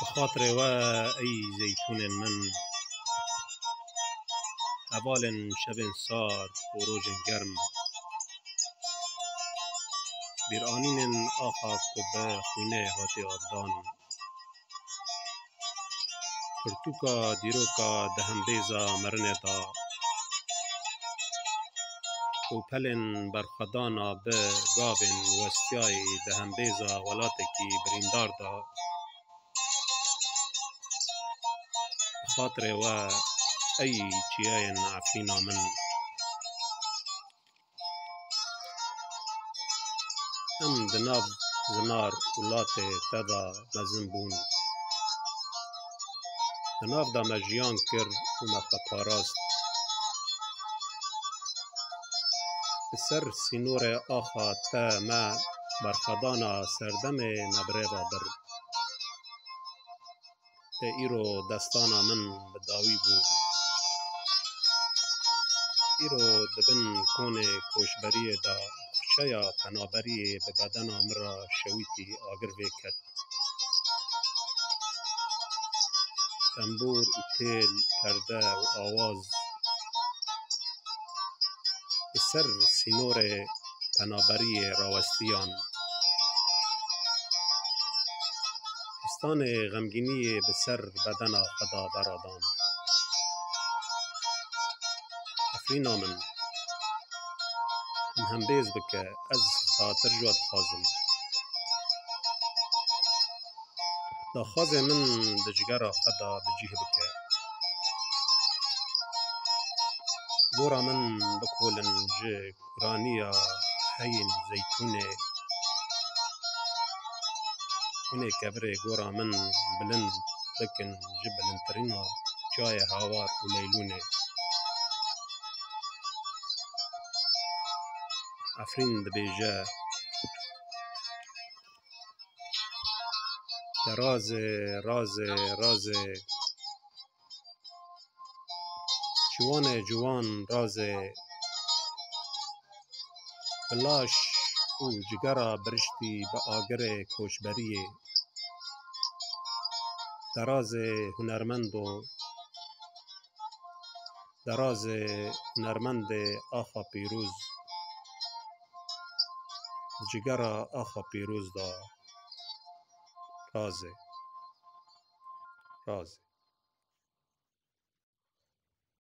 بخاطر و ای زیتون من هوال شب سار و روز گرم بیرانین آخا کب خونه هاتی آبدان پرتوکا دیروکا دهم بیزا مرن دا و پلن برخدانا به گاوین وستیای دهم بیزا ولاتکی بریندار دا خاطر و ای چیاین عفینا من ام دناو زنار ولات تدا مزن بون دناو دا مجیان کر و مخپاراست بسر سینور آخا تا ما برخدانا سردم مبره بابر ته ایرو دستانا من بداوی بو ایرو دبن کون کوشبری دا خشیا پنابری به بدن امرا شویتی آگر وکت تنبور و تیل پرده و آواز بسر سینور پنابری راوستیان پستان غمگینی بسر بدن خدا برادان افرینا من هم بیز بکه از خاطر جواد خازم دا خاز من دجگر خدا بجیه بکه گورا من بکولن جه کرانیا هین زیتونه کنه کبره گورا من بلند بکن جه بلندترینا چای هاوار و لیلونه افرین دبیجه دراز راز جوان راز بلاش او جگرا برشتی به آگر کوشبری دراز هنرمند آخا پیروز جگرا آخا پیروز دا رازه